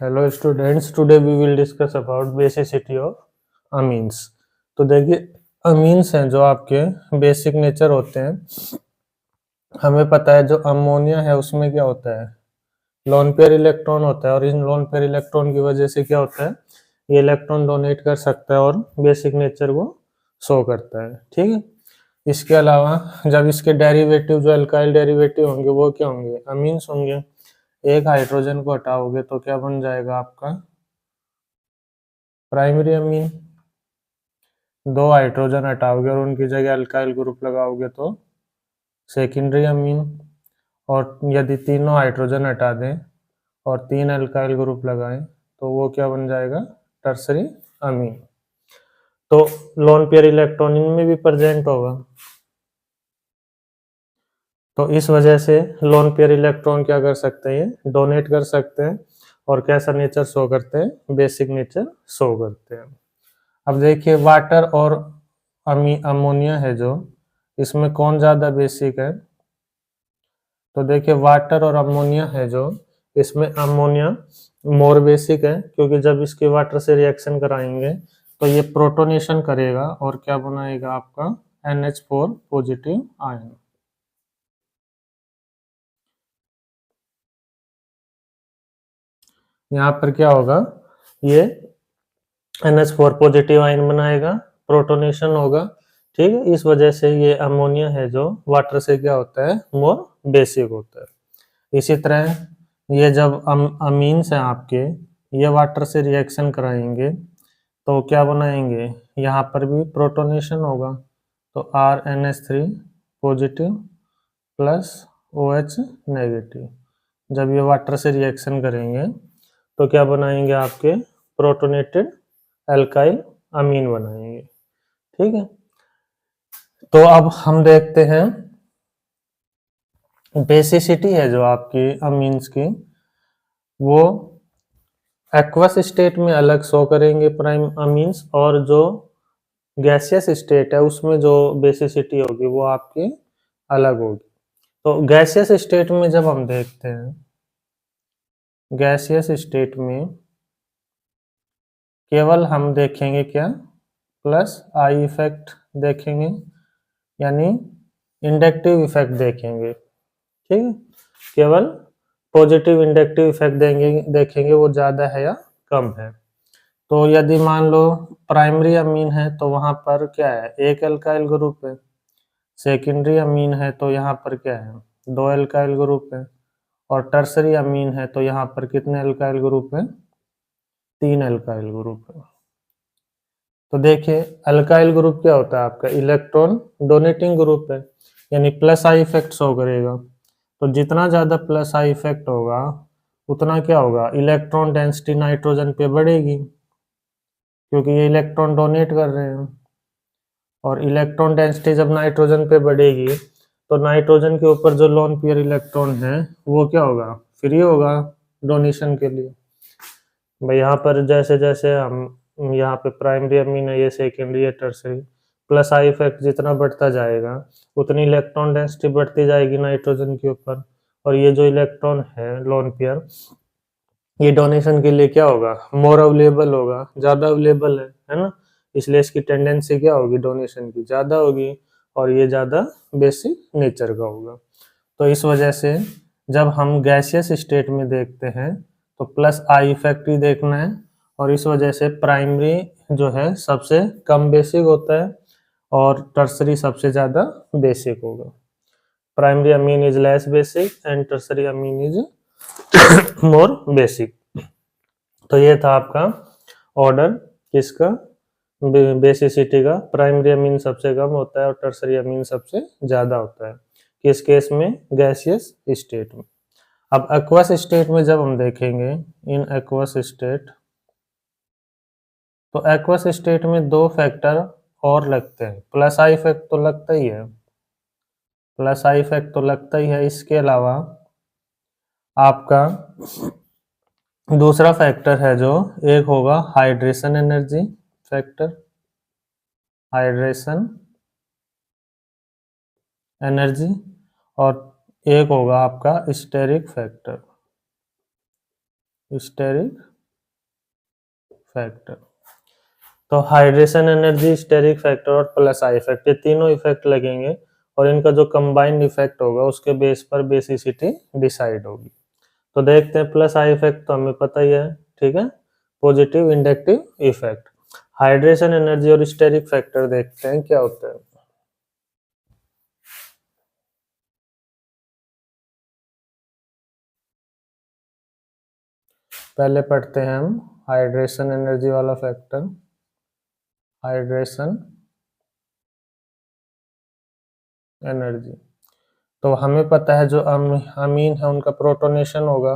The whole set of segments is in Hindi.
Hello students, today we will discuss about basicity of amines. तो देखिए, अमीन्स हैं जो आपके बेसिक नेचर होते हैं। हमें पता है जो अमोनिया है उसमें क्या होता है, लोन पेयर इलेक्ट्रॉन होता है, और इन लोन पेयर इलेक्ट्रॉन की वजह से क्या होता है, ये इलेक्ट्रॉन डोनेट कर सकता है और बेसिक नेचर को शो करता है। ठीक है। इसके अलावा जब इसके डेरिवेटिव जो अल्काइल डेरिवेटिव होंगे वो क्या होंगे, अमीन्स होंगे। एक हाइड्रोजन को हटाओगे तो क्या बन जाएगा आपका प्राइमरी अमीन। दो हाइड्रोजन हटाओगे और उनकी जगह अल्काइल ग्रुप लगाओगे तो सेकेंडरी अमीन। और यदि तीनों हाइड्रोजन हटा दें और तीन अल्काइल ग्रुप लगाएं तो वो क्या बन जाएगा, टर्सरी अमीन। तो लोन पेयर इलेक्ट्रॉन इनमें भी प्रेजेंट होगा, तो इस वजह से लोन पेयर इलेक्ट्रॉन क्या कर सकते हैं, ये डोनेट कर सकते हैं। और कैसा नेचर शो करते हैं, बेसिक नेचर शो करते हैं। अब देखिए, वाटर और अमोनिया है जो, इसमें कौन ज़्यादा बेसिक है। तो देखिए, वाटर और अमोनिया है जो, इसमें अमोनिया मोर बेसिक है, क्योंकि जब इसके वाटर से रिएक्शन कराएंगे तो ये प्रोटोनेशन करेगा और क्या बनाएगा आपका NH4 पॉजिटिव आयन। यहाँ पर क्या होगा, ये NH4 पॉजिटिव आयन बनाएगा, प्रोटोनेशन होगा। ठीक है। इस वजह से ये अमोनिया है जो वाटर से क्या होता है, मोर बेसिक होता है। इसी तरह ये जब अमीन्स हैं आपके, ये वाटर से रिएक्शन कराएंगे तो क्या बनाएंगे, यहाँ पर भी प्रोटोनेशन होगा। तो RNH3 positive plus OH negative, जब ये वाटर से रिएक्शन करेंगे तो क्या बनाएंगे, आपके प्रोटोनेटेड एल्काइल अमीन बनाएंगे। ठीक है। तो अब हम देखते हैं बेसिसिटी है जो आपकी अमीन्स की, वो एक्वस स्टेट में अलग शो करेंगे प्राइम अमीन्स, और जो गैसियस स्टेट है उसमें जो बेसिसिटी होगी वो आपकी अलग होगी। तो गैसियस स्टेट में जब हम देखते हैं, गैसियस स्टेट में केवल हम देखेंगे क्या, प्लस आई इफेक्ट देखेंगे, यानी इंडक्टिव इफेक्ट देखेंगे। ठीक है। केवल पॉजिटिव इंडक्टिव इफेक्ट देखेंगे वो ज़्यादा है या कम है। तो यदि मान लो प्राइमरी अमीन है तो वहाँ पर क्या है, एक एल्काइल ग्रुप है। सेकेंडरी अमीन है तो यहाँ पर क्या है, दो एल्काइल ग्रुप है। और टर्सरी अमीन है तो यहाँ पर कितने एल्काइल ग्रुप है, तीन एल्काइल ग्रुप है। तो देखिए, अल्काइल ग्रुप क्या होता है आपका, इलेक्ट्रॉन डोनेटिंग ग्रुप है, यानी प्लस आई इफेक्ट शो करेगा। तो जितना ज़्यादा प्लस आई इफेक्ट होगा उतना क्या होगा, इलेक्ट्रॉन डेंसिटी नाइट्रोजन पे बढ़ेगी, क्योंकि ये इलेक्ट्रॉन डोनेट कर रहे हैं। और इलेक्ट्रॉन डेंसिटी जब नाइट्रोजन पे बढ़ेगी तो नाइट्रोजन के ऊपर जो लोन पेयर इलेक्ट्रॉन है वो क्या होगा, फ्री होगा डोनेशन के लिए। भाई यहाँ पर जैसे जैसे हम यहाँ पे प्राइमरी अमीन है, ये सेकेंडरी है, टर्सरी, प्लस आई इफेक्ट जितना बढ़ता जाएगा उतनी इलेक्ट्रॉन डेंसिटी बढ़ती जाएगी नाइट्रोजन के ऊपर। और ये जो इलेक्ट्रॉन है लोन पेयर, ये डोनेशन के लिए क्या होगा, मोर अवेलेबल होगा, ज़्यादा अवेलेबल है ना। इसलिए इसकी टेंडेंसी क्या होगी, डोनेशन की ज़्यादा होगी, और ये ज़्यादा बेसिक नेचर का होगा। तो इस वजह से जब हम गैसियस स्टेट में देखते हैं तो प्लस आई इफेक्ट ही देखना है, और इस वजह से प्राइमरी जो है सबसे कम बेसिक होता है और टर्सरी सबसे ज़्यादा बेसिक होगा। Primary amine is less basic and tertiary amine is more basic. तो ये था आपका ऑर्डर किसका, बेसिसिटी का। प्राइमरी अमीन सबसे कम होता है और टर्सरी अमीन सबसे ज़्यादा होता है, किस केस में, गैसियस स्टेट में। अब एक्वस स्टेट में जब हम देखेंगे, इन एक्वस स्टेट, तो एक्वस स्टेट में दो फैक्टर और लगते हैं, प्लस आई इफेक्ट तो लगता ही है, प्लस आई इफेक्ट तो लगता ही है। इसके अलावा आपका दूसरा फैक्टर है जो, एक होगा hydration energy factor, hydration energy, और एक होगा आपका स्टेरिक फैक्टर। Steric factor. तो हाइड्रेशन एनर्जी, स्टेरिक फैक्टर और प्लस आई इफेक्ट, ये तीनों इफेक्ट लगेंगे और इनका जो कंबाइंड इफेक्ट होगा उसके बेस पर बेसिसिटी डिसाइड होगी। तो देखते हैं, प्लस आई इफेक्ट तो हमें पता ही है, ठीक है, positive inductive effect. Hydration energy और स्टेरिक फैक्टर देखते हैं क्या होता है। पहले पढ़ते हैं हम हाइड्रेशन एनर्जी वाला फैक्टर। हाइड्रेशन एनर्जी, तो हमें पता है जो अमीन है उनका प्रोटोनेशन होगा,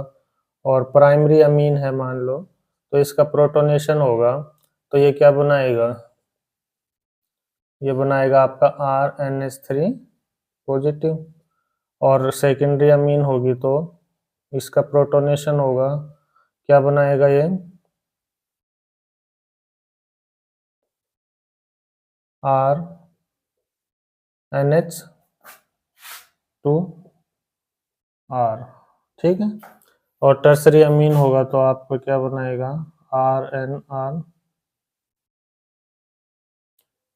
और प्राइमरी अमीन है मान लो, तो इसका प्रोटोनेशन होगा, तो ये क्या बनाएगा, ये बनाएगा आपका RNH3 पॉजिटिव, और सेकेंडरी अमीन होगी तो इसका प्रोटोनेशन होगा, क्या बनाएगा ये RNH2R, ठीक है। और टर्सरी अमीन होगा तो आपको क्या बनाएगा RNR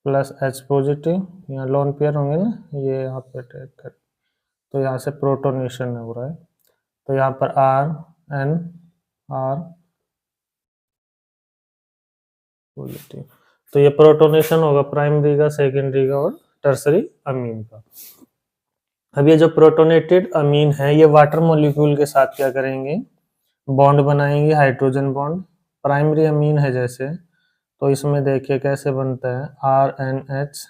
प्लस H पॉजिटिव, यहाँ लोन पेयर होंगे ना, ये यहाँ पे अटैक कर, तो यहाँ से प्रोटोनेशन हो रहा है, तो यहाँ पर RNR पॉजिटिव, तो ये प्रोटोनेशन होगा प्राइमरी का, सेकेंडरी का और टर्सरी अमीन का। अब ये जो प्रोटोनेटेड अमीन है ये वाटर मॉलिक्यूल के साथ क्या करेंगे, बॉन्ड बनाएंगे, हाइड्रोजन बॉन्ड। प्राइमरी अमीन है जैसे, तो इसमें देखिए कैसे बनता है RNH,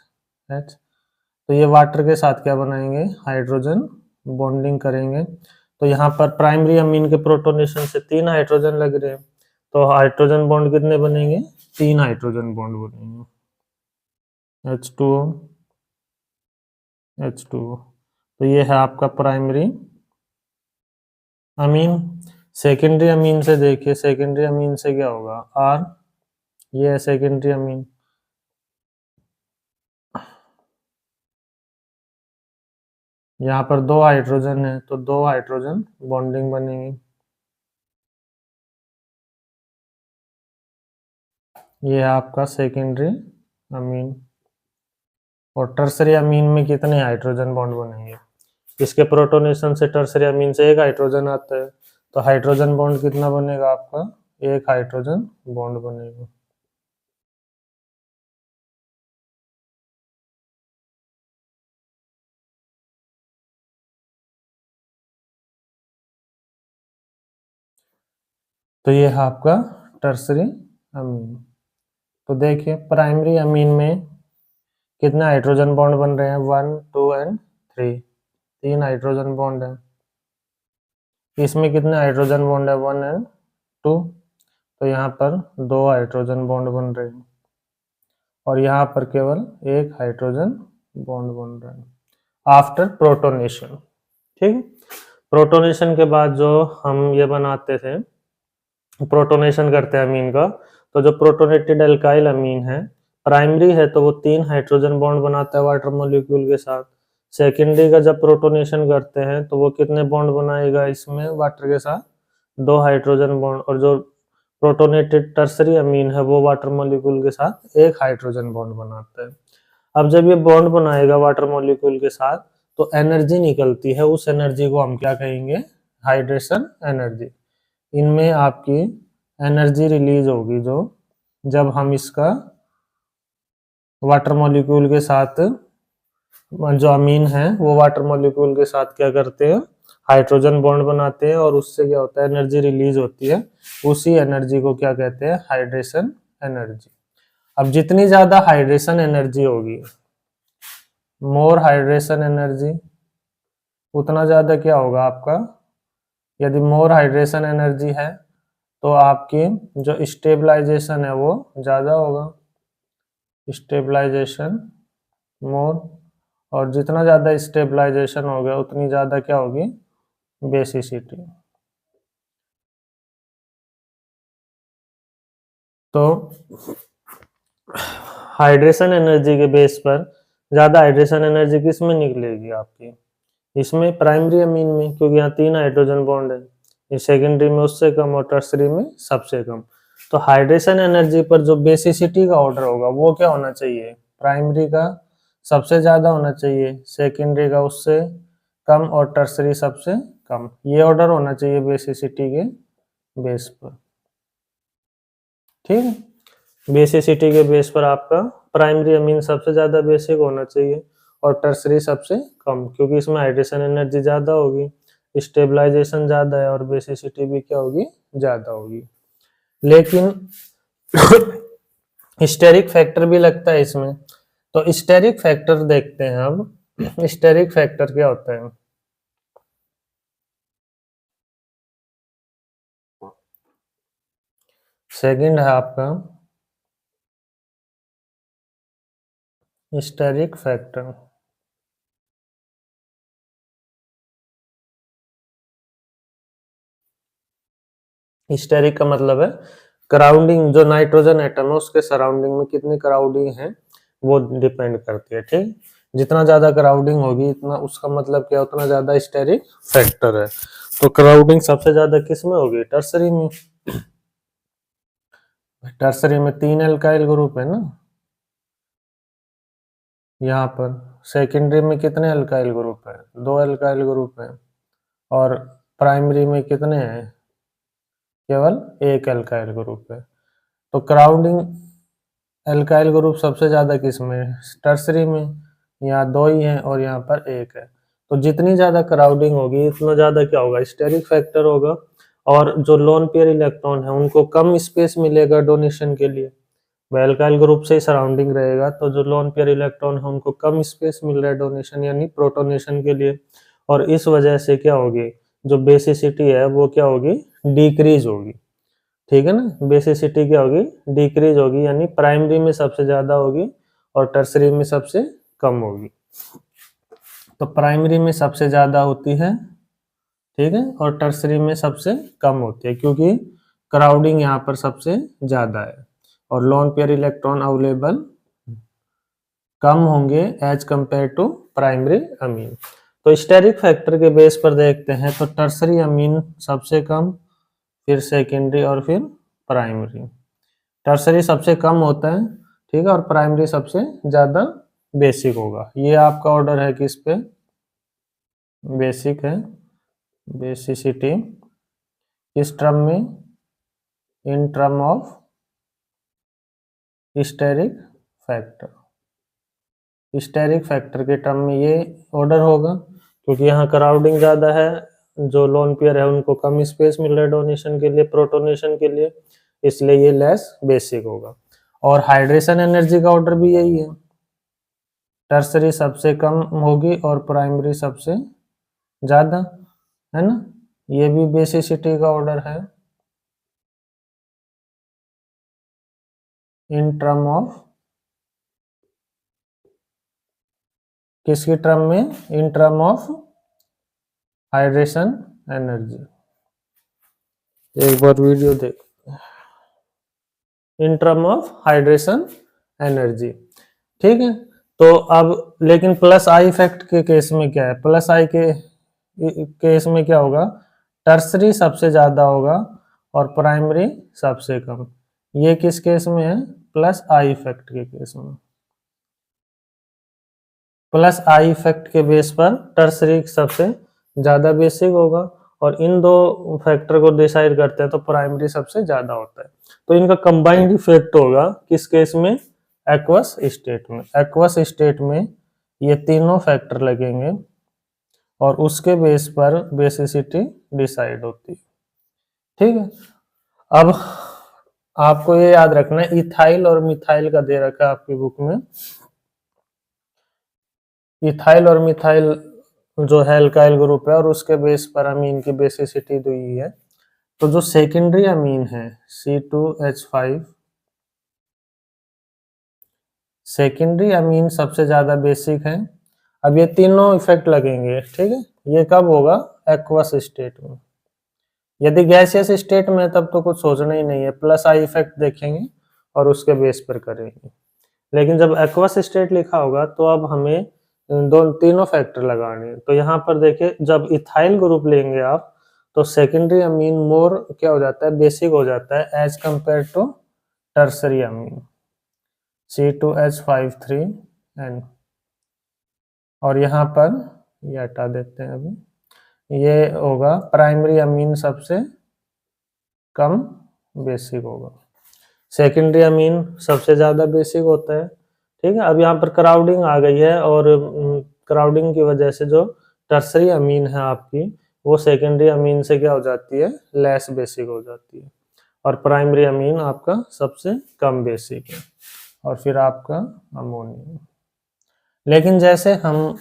तो ये वाटर के साथ क्या बनाएंगे, हाइड्रोजन बॉन्डिंग करेंगे। तो यहाँ पर प्राइमरी अमीन के प्रोटोनेशन से 3 हाइड्रोजन लग रहे हैं, तो हाइड्रोजन बॉन्ड कितने बनेंगे, 3 हाइड्रोजन बॉन्ड बनेंगे, H2O H2O। तो ये है आपका प्राइमरी अमीन। सेकेंडरी अमीन से देखिए, सेकेंडरी अमीन से क्या होगा R, ये है सेकेंडरी अमीन, यहाँ पर 2 हाइड्रोजन है तो 2 हाइड्रोजन बॉन्डिंग बनेगी, ये है आपका सेकेंडरी अमीन। और टर्सरी अमीन में कितने हाइड्रोजन बॉन्ड बनेंगे, इसके प्रोटोनेशन से टर्सरी अमीन से 1 हाइड्रोजन आता है, तो हाइड्रोजन बॉन्ड कितना बनेगा आपका, 1 हाइड्रोजन बॉन्ड बनेगा। तो ये है आपका टर्सरी अमीन। तो देखिए प्राइमरी अमीन में कितने हाइड्रोजन बॉन्ड बन रहे हैं, 1 2 एंड 3, 3 हाइड्रोजन बॉन्ड है। इसमें कितने हाइड्रोजन बॉन्ड है, 1 एंड 2, तो यहाँ पर 2 हाइड्रोजन बॉन्ड बन रहे हैं, और यहाँ पर केवल 1 हाइड्रोजन बॉन्ड बन रहा है आफ्टर प्रोटोनेशन, ठीक। प्रोटोनेशन के बाद जो हम ये बनाते थे, प्रोटोनेशन करते हैं अमीन का, तो जो प्रोटोनेटेड एल्काइल अमीन है, प्राइमरी है तो वो 3 हाइड्रोजन बॉन्ड बनाता है वाटर मॉलिक्यूल के साथ। सेकेंडरी का जब प्रोटोनेशन करते हैं तो वो कितने बॉन्ड बनाएगा इसमें वाटर के साथ, 2 हाइड्रोजन बॉन्ड, और जो प्रोटोनेटेड टर्सरी अमीन है वो वाटर मॉलिक्यूल के साथ 1 हाइड्रोजन बॉन्ड बनाता है। अब जब ये बॉन्ड बनाएगा वाटर मॉलिक्यूल के साथ तो एनर्जी निकलती है, उस एनर्जी को हम क्या कहेंगे, हाइड्रेशन एनर्जी। इनमें आपकी एनर्जी रिलीज होगी जो जब हम इसका वाटर मॉलिक्यूल के साथ, जो अमीन है वो वाटर मॉलिक्यूल के साथ क्या करते हैं, हाइड्रोजन बॉन्ड बनाते हैं, और उससे क्या होता है, एनर्जी रिलीज होती है, उसी एनर्जी को क्या कहते हैं, हाइड्रेशन एनर्जी। अब जितनी ज्यादा हाइड्रेशन एनर्जी होगी, मोर हाइड्रेशन एनर्जी, उतना ज्यादा क्या होगा आपका, यदि मोर हाइड्रेशन एनर्जी है तो आपकी जो स्टेबलाइजेशन है वो ज़्यादा होगा, स्टेबलाइजेशन मोर, और जितना ज़्यादा स्टेबलाइजेशन होगा उतनी ज़्यादा क्या होगी, बेसिसिटी। तो हाइड्रेशन एनर्जी के बेस पर ज़्यादा हाइड्रेशन एनर्जी किस में निकलेगी आपकी, इसमें प्राइमरी अमीन में, क्योंकि यहाँ 3 हाइड्रोजन बॉन्ड है, ये सेकेंडरी में उससे कम और टर्सरी में सबसे कम। तो हाइड्रेशन एनर्जी पर जो बेसिसिटी का ऑर्डर होगा वो क्या होना चाहिए, प्राइमरी का सबसे ज्यादा होना चाहिए, सेकेंडरी का उससे कम और टर्सरी सबसे कम। ये ऑर्डर होना चाहिए बेसिसिटी के बेस पर। ठीक है, बेसिसिटी के बेस पर आपका प्राइमरी अमीन सबसे ज्यादा बेसिक होना चाहिए और टर्सरी सबसे कम, क्योंकि इसमें हाइड्रेशन एनर्जी ज्यादा होगी, स्टेबलाइजेशन ज्यादा है और बेसिसिटी भी क्या होगी, ज्यादा होगी। लेकिन स्टेरिक फैक्टर भी लगता है इसमें। तो स्टेरिक फैक्टर देखते हैं अब। स्टेरिक फैक्टर क्या होता है? सेकंड है आपका स्टेरिक फैक्टर। स्टेरिक का मतलब है क्राउडिंग, जो नाइट्रोजन एटम है उसके सराउंडिंग में कितनी क्राउडिंग है वो डिपेंड करती है। ठीक, जितना ज्यादा क्राउडिंग होगी इतना, उसका मतलब क्या, उतना ज्यादा स्टेरिक फैक्टर है। तो क्राउडिंग सबसे ज्यादा किस में होगी, टर्सरी में। टर्सरी में 3 एल्काइल ग्रुप है ना, यहाँ पर। सेकेंडरी में कितने एल्काइल ग्रुप है, 2 एल्काइल ग्रुप है। और प्राइमरी में कितने हैं, केवल 1 एल्काइल ग्रुप है। तो क्राउडिंग एल्काइल ग्रुप सबसे ज्यादा किस में, टर्सरी में। यहाँ 2 ही है और यहाँ पर 1 है। तो जितनी ज्यादा क्राउडिंग होगी उतना ज्यादा क्या होगा, स्टेरिक फैक्टर होगा। और जो लोन पेयर इलेक्ट्रॉन है उनको कम स्पेस मिलेगा डोनेशन के लिए। वह एल्काइल ग्रुप से ही सराउंडिंग रहेगा, तो जो लोन पेयर इलेक्ट्रॉन है उनको कम स्पेस मिल रहा है डोनेशन यानी प्रोटोनेशन के लिए। और इस वजह से क्या होगी, जो बेसिसिटी है वो क्या होगी, डिक्रीज होगी। ठीक है ना, बेसिसिटी क्या होगी, डिक्रीज होगी, यानी प्राइमरी में सबसे ज्यादा होगी और टर्सरी में सबसे कम होगी। तो प्राइमरी में सबसे ज्यादा होती है, ठीक है, और टर्सरी में सबसे कम होती है, क्योंकि क्राउडिंग यहाँ पर सबसे ज्यादा है और लोन पेयर इलेक्ट्रॉन अवेलेबल कम होंगे as compare to primary amine. तो स्टेरिक फैक्टर के बेस पर देखते हैं तो टर्सरी अमीन सबसे कम, फिर सेकेंडरी और फिर प्राइमरी। टर्सरी सबसे कम होता है, ठीक है, और प्राइमरी सबसे ज्यादा बेसिक होगा। ये आपका ऑर्डर है किस पे, बेसिक है, बेसिसिटी किस टर्म में, in term of steric factor. Steric factor के टर्म में ये ऑर्डर होगा, क्योंकि यहाँ क्राउडिंग ज्यादा है, जो लोन पेयर है उनको कम स्पेस मिल रहा है डोनेशन के लिए, प्रोटोनेशन के लिए, इसलिए ये लेस बेसिक होगा। और हाइड्रेशन एनर्जी का ऑर्डर भी यही है, टर्सरी सबसे कम होगी और प्राइमरी सबसे ज्यादा, है ना। ये भी बेसिसिटी का ऑर्डर है इन टर्म ऑफ, किसकी टर्म में, in term of hydration energy. एक बार वीडियो देख, इन टर्म ऑफ हाइड्रेशन एनर्जी। ठीक है, तो अब लेकिन प्लस आई इफेक्ट के केस में क्या है, प्लस आई के केस में क्या होगा, टर्सरी सबसे ज्यादा होगा और प्राइमरी सबसे कम। ये किस केस में है, प्लस आई इफेक्ट के केस में। प्लस आई इफेक्ट के बेस पर टर्सरी सबसे ज्यादा बेसिक होगा और इन दो फैक्टर को डिसाइड करते हैं तो प्राइमरी सबसे ज्यादा होता है। तो इनका कंबाइंड इफेक्ट होगा किस केस में, एक्वस स्टेट में। एक्वस स्टेट में ये तीनों फैक्टर लगेंगे और उसके बेस पर बेसिसिटी डिसाइड होती है। ठीक है, अब आपको ये याद रखना है, इथाइल और मिथाइल का दे रखा है आपकी बुक में। इथाइल और मिथाइल जो है एल्काइल ग्रुप है और उसके बेस पर अमीन की बेसिसिटी दी हुई है। तो जो सेकेंडरी अमीन है C2H5, सेकेंडरी अमीन सबसे ज्यादा बेसिक है। अब ये तीनों इफेक्ट लगेंगे, ठीक है, ये कब होगा, एक्वस स्टेट में। यदि गैसियस स्टेट में तब तो कुछ सोचना ही नहीं है, प्लस आई इफेक्ट देखेंगे और उसके बेस पर करेंगे। लेकिन जब एक्वस स्टेट लिखा होगा तो अब हमें दो तीनों फैक्टर लगाने हैं। तो यहाँ पर देखिए, जब इथाइल ग्रुप लेंगे आप तो सेकेंडरी अमीन मोर क्या हो जाता है, बेसिक हो जाता है as compare to tertiary amine C2H53N। और यहाँ पर ये हटा देते हैं अभी, ये होगा प्राइमरी अमीन सबसे कम बेसिक होगा, सेकेंडरी अमीन सबसे ज़्यादा बेसिक होता है। ठीक है, अब यहाँ पर क्राउडिंग आ गई है और क्राउडिंग की वजह से जो टर्सरी अमीन है आपकी वो सेकेंडरी अमीन से क्या हो जाती है, लेस बेसिक हो जाती है, और प्राइमरी अमीन आपका सबसे कम बेसिक है, और फिर आपका अमोनिया। लेकिन जैसे हम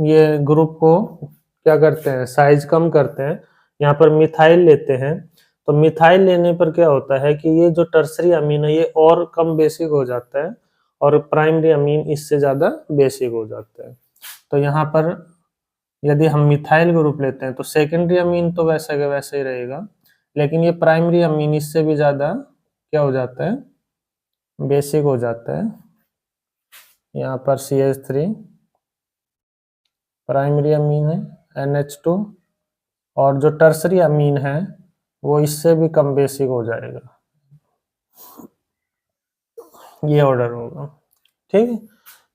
ये ग्रुप को क्या करते हैं, साइज कम करते हैं, यहाँ पर मिथाइल लेते हैं, तो मिथाइल लेने पर क्या होता है कि ये जो टर्सरी अमीन है ये और कम बेसिक हो जाता है और प्राइमरी अमीन इससे ज़्यादा बेसिक हो जाता है। तो यहाँ पर यदि हम मिथाइल ग्रुप लेते हैं तो सेकेंडरी अमीन तो वैसे का वैसे ही रहेगा, लेकिन ये प्राइमरी अमीन इससे भी ज़्यादा क्या हो जाता है, बेसिक हो जाता है। यहाँ पर CH3 प्राइमरी अमीन है NH2, और जो टर्सरी अमीन है वो इससे भी कम बेसिक हो जाएगा, ये ऑर्डर होगा। ठीक है,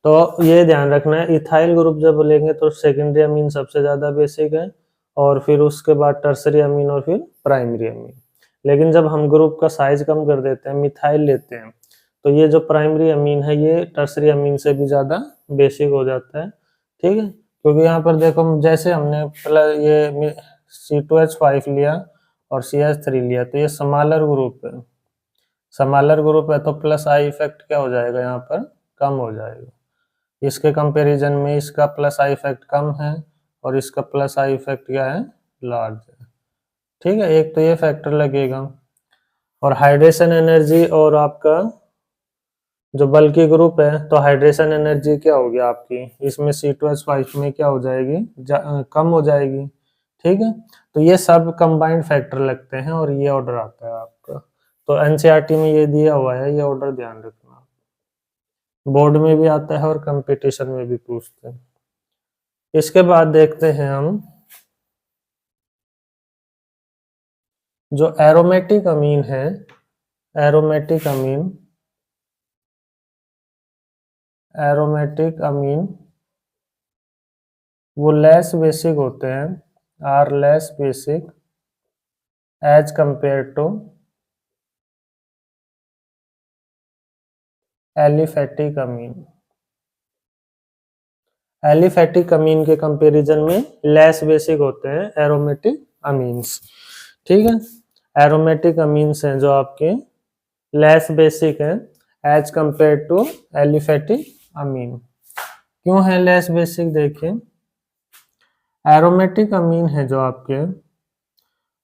तो ये ध्यान रखना है, इथाइल ग्रुप जब लेंगे तो सेकेंडरी अमीन सबसे ज़्यादा बेसिक है और फिर उसके बाद टर्सरी अमीन और फिर प्राइमरी अमीन। लेकिन जब हम ग्रुप का साइज कम कर देते हैं, मिथाइल लेते हैं, तो ये जो प्राइमरी अमीन है ये टर्सरी अमीन से भी ज़्यादा बेसिक हो जाता है। ठीक है, क्योंकि यहाँ पर देखो जैसे हमने ये C2H5 लिया और CH3 लिया तो ये स्मॉलर ग्रुप है, स्मॉलर ग्रुप है तो प्लस आई इफेक्ट क्या हो जाएगा, यहाँ पर कम हो जाएगा। इसके कंपैरिजन में इसका प्लस आई इफेक्ट कम है और इसका प्लस आई इफेक्ट क्या है, लार्ज है। ठीक है, एक तो ये फैक्टर लगेगा। और हाइड्रेशन एनर्जी और आपका जो बल्कि ग्रुप है तो हाइड्रेशन एनर्जी क्या होगी आपकी, इसमें C2H5 में क्या हो जाएगी, कम हो जाएगी। ठीक है, तो ये सब कंबाइंड फैक्टर लगते हैं और ये ऑर्डर आता है आपका। तो NCERT में ये दिया हुआ है, ये ऑर्डर ध्यान रखना, बोर्ड में भी आता है और कंपटीशन में भी पूछते हैं। इसके बाद देखते हैं हम जो एरोमेटिक अमीन है, एरोमेटिक अमीन, एरोमेटिक अमीन वो लेस बेसिक होते हैं, are less basic as compare to aliphatic amine. Aliphatic amine के कंपैरिजन में लेस बेसिक होते हैं एरोमेटिक अमीन्स। ठीक है, एरोमेटिक अमीन्स हैं जो आपके लेस बेसिक हैं as compare to aliphatic amine. क्यों है लेस बेसिक, देखिए एरोमेटिक अमीन है जो आपके,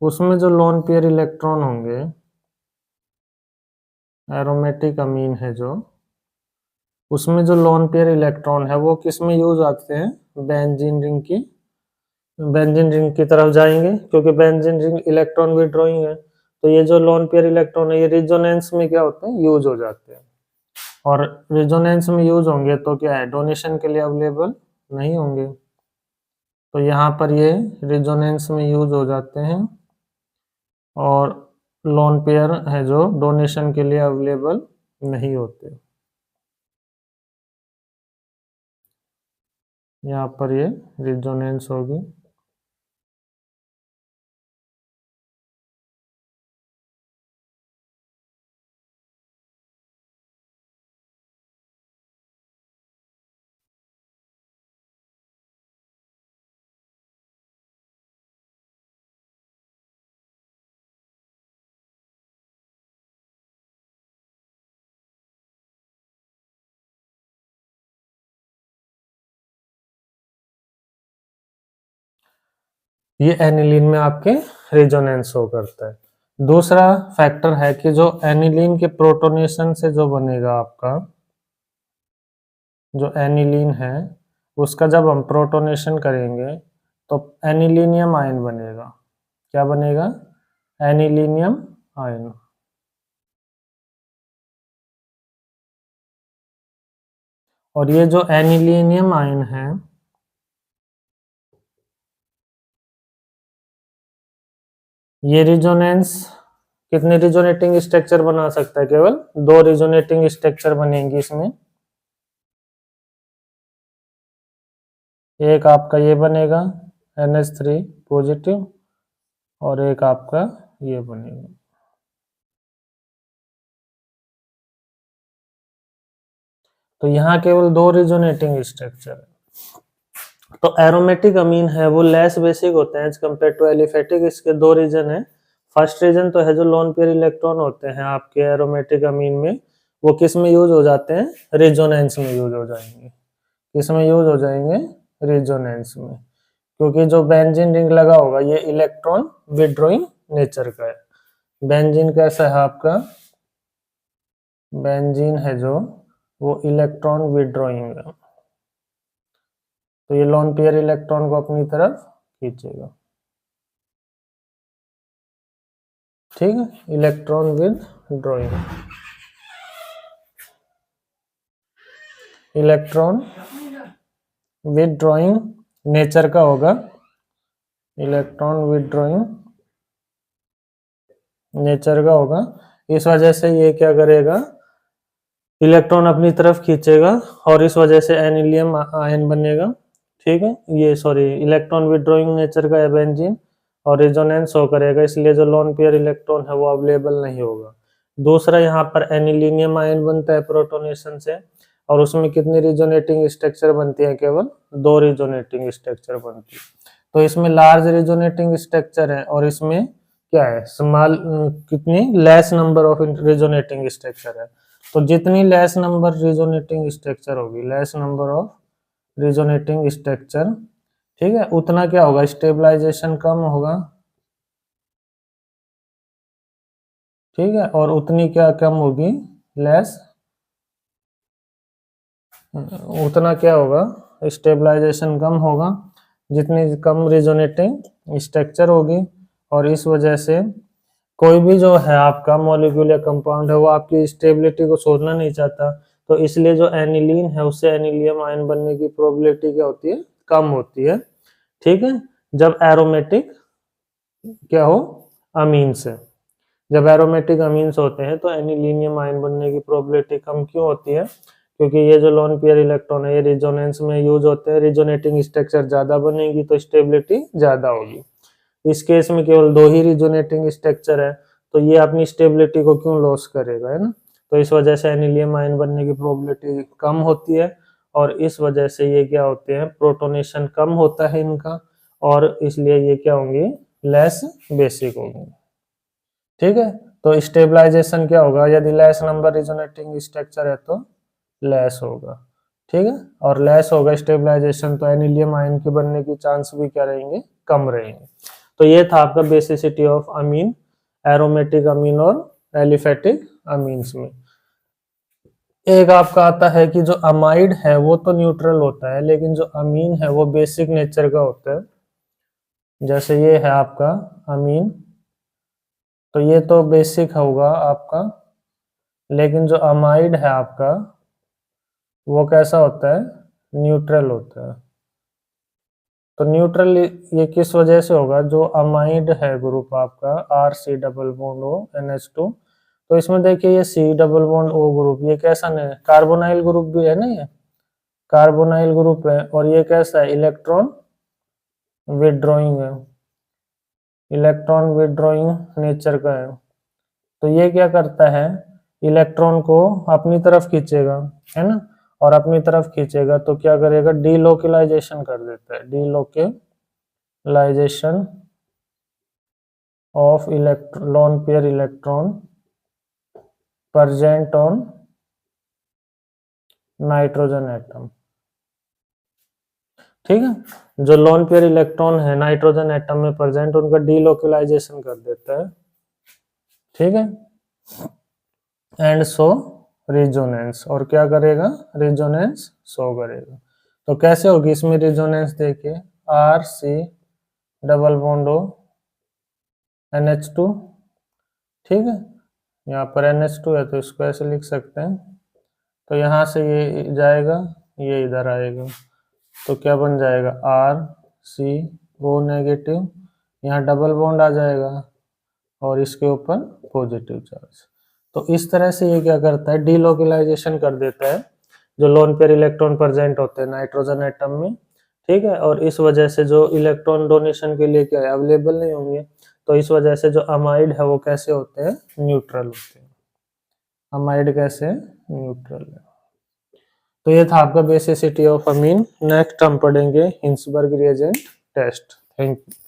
उसमें जो लोन पेयर इलेक्ट्रॉन होंगे, एरोमेटिक अमीन है जो, उसमें जो लोन पेयर इलेक्ट्रॉन है वो किस में यूज आते हैं, बेंजीन रिंग की, बेंजीन रिंग की तरफ जाएंगे, क्योंकि बेंजीन रिंग इलेक्ट्रॉन विड्रॉइंग है, तो ये जो लोन पेयर इलेक्ट्रॉन है ये रिजोनेंस में क्या होते हैं, यूज हो जाते हैं। और रिजोनेंस में यूज होंगे तो क्या है, डोनेशन के लिए अवेलेबल नहीं होंगे, तो यहाँ पर ये रिजोनेंस में यूज हो जाते हैं और लोन पेयर है जो डोनेशन के लिए अवेलेबल नहीं होते। यहाँ पर ये रिजोनेंस होगी। ये एनिलीन में आपके रेजोनेंस शो करता है। दूसरा फैक्टर है कि जो एनिलीन के प्रोटोनेशन से जो बनेगा आपका, जो एनिलीन है उसका जब हम प्रोटोनेशन करेंगे तो एनिलीनियम आयन बनेगा। क्या बनेगा, एनिलीनियम आयन। और ये जो एनिलीनियम आयन है ये रिजोनेंस कितने रिजोनेटिंग स्ट्रक्चर बना सकता है? केवल 2 रिजोनेटिंग स्ट्रक्चर बनेंगी इसमें। एक आपका ये बनेगा NH3 पॉजिटिव और एक आपका ये बनेगा। तो यहाँ केवल 2 रिजोनेटिंग स्ट्रक्चर है। तो एरोमेटिक अमीन है वो लेस बेसिक होते हैं एज कम्पेयर टू एलिफेटिक। इसके 2 रीजन है। फर्स्ट रीजन तो है जो लोन पेयर इलेक्ट्रॉन होते हैं आपके एरोमेटिक अमीन में, वो किस में यूज हो जाते हैं? रिजोनेंस में यूज हो जाएंगे। किस में यूज हो जाएंगे? रिजोनेंस में। क्योंकि जो बेंजीन रिंग लगा होगा ये इलेक्ट्रॉन विड्रॉइंग नेचर का है। बेंजीन कैसा है आपका? बेंजीन है जो वो इलेक्ट्रॉन विड्रॉइंग है। तो ये लोन पेयर इलेक्ट्रॉन को अपनी तरफ खींचेगा। ठीक है, electron withdrawing. Electron withdrawing nature का होगा। इलेक्ट्रॉन विड्रॉइंग नेचर का होगा। इस वजह से ये क्या करेगा? इलेक्ट्रॉन अपनी तरफ खींचेगा और इस वजह से एनिलियम आयन बनेगा। ठीक है, ये सॉरी इलेक्ट्रॉन विड्रॉइंग नेचर का है बेंजीन और रेजोनेंस शो करेगा, इसलिए जो लोन पेयर इलेक्ट्रॉन है वो अवेलेबल नहीं होगा। दूसरा यहाँ पर एनिलिनियम आयन बनता है प्रोटोनेशन से और उसमें कितनी रिजोनेटिंग स्ट्रक्चर बनती है? केवल 2 रिजोनेटिंग स्ट्रक्चर बनती है। तो इसमें लार्ज रिजोनेटिंग स्ट्रक्चर है और इसमें क्या है? स्मॉल कितनी less number of resonating structure है। तो जितनी लेस नंबर रिजोनेटिंग स्ट्रक्चर होगी, less number of resonating structure, ठीक है, उतना क्या होगा? स्टेबलाइजेशन कम होगा। ठीक है, और उतनी क्या कम होगी? लेस, उतना क्या होगा? स्टेबलाइजेशन कम होगा जितनी कम रिजोनेटिंग स्ट्रक्चर होगी। और इस वजह से कोई भी जो है आपका मॉलिक्यूल या कंपाउंड है वो आपकी स्टेबिलिटी को छोड़ना नहीं चाहता। तो इसलिए जो एनिलीन है उससे एनिलियम आयन बनने की प्रोबेबिलिटी क्या होती है? कम होती है। ठीक है, जब एरोमेटिक क्या हो? अमीन से। जब एरोमेटिक अमीन्स होते हैं तो एनिलीनियम आयन बनने की प्रोबेबिलिटी कम क्यों होती है? क्योंकि ये जो लोन पेयर इलेक्ट्रॉन है ये रिजोनेंस में यूज होते हैं, रिजोनेटिंग स्ट्रक्चर ज्यादा बनेगी तो स्टेबिलिटी ज्यादा होगी। इस केस में केवल 2 ही रिजोनेटिंग स्ट्रक्चर है तो ये अपनी स्टेबिलिटी को क्यों लॉस करेगा, है ना? तो इस वजह से एनिलियम आयन बनने की प्रोबेबिलिटी कम होती है और इस वजह से ये क्या होते हैं? प्रोटोनेशन कम होता है इनका और इसलिए ये क्या होंगे? लेस बेसिक होंगे। ठीक है, तो स्टेबलाइजेशन क्या होगा? यदि लेस नंबर रिजोनेटिंग स्ट्रक्चर है तो लेस होगा। ठीक है, और लेस होगा स्टेबलाइजेशन तो एनिलियम आयन के बनने की चांस भी क्या रहेंगे? कम रहेंगे। तो ये था आपका बेसिसिटी ऑफ अमीन, एरोमेटिक अमीन और एलिफेटिक अमीन्स में। एक आपका आता है कि जो अमाइड है वो तो न्यूट्रल होता है लेकिन जो अमीन है वो बेसिक नेचर का होता है। जैसे ये है आपका अमीन, तो ये तो बेसिक होगा आपका, लेकिन जो अमाइड है आपका वो कैसा होता है? न्यूट्रल होता है। तो न्यूट्रल ये किस वजह से होगा? जो अमाइड है ग्रुप आपका RC double bond O NH2, तो इसमें देखिए ये C double bond O group ये कैसा है? कार्बोनाइल ग्रुप भी है ना, ये कार्बोनाइल ग्रुप है और ये कैसा है? इलेक्ट्रॉन विड्रॉइंग है, इलेक्ट्रॉन विड्रॉइंग नेचर का है। तो ये क्या करता है? इलेक्ट्रॉन को अपनी तरफ खींचेगा, है ना? और अपनी तरफ खींचेगा तो क्या करेगा? डीलोकलाइजेशन कर देता है, delocalisation of lone pair electron present on nitrogen atom. ठीक है, जो लोन पेयर इलेक्ट्रॉन है नाइट्रोजन एटम में प्रेजेंट उनका डीलोकलाइजेशन कर देता है। ठीक है, एंड सो रिजोनेंस, और क्या करेगा? रिजोनेंस शो करेगा। तो कैसे होगी इसमें रिजोनेंस? देखिए RC double bond O NH2, ठीक है, यहाँ पर NH2 है तो इसको ऐसे लिख सकते हैं। तो यहाँ से ये जाएगा, ये इधर आएगा, तो क्या बन जाएगा? RCO नेगेटिव, यहाँ डबल बॉन्ड आ जाएगा और इसके ऊपर पॉजिटिव चार्ज। तो इस तरह से ये क्या करता है, डीलोकलाइजेशन कर देता है जो लोन पेयर इलेक्ट्रॉन प्रेजेंट होते हैं नाइट्रोजन एटम में, ठीक है। और इस वजह से जो इलेक्ट्रॉन डोनेशन के लिए क्या है, अवेलेबल नहीं होंगे, तो इस वजह से जो अमाइड है वो कैसे होते हैं, न्यूट्रल होते हैं। अमाइड कैसे, न्यूट्रल है। तो ये था आपका बेसिसिटी ऑफ अमीन। नेक्स्ट हम पढ़ेंगे Hinsberg reagent test. Thank you.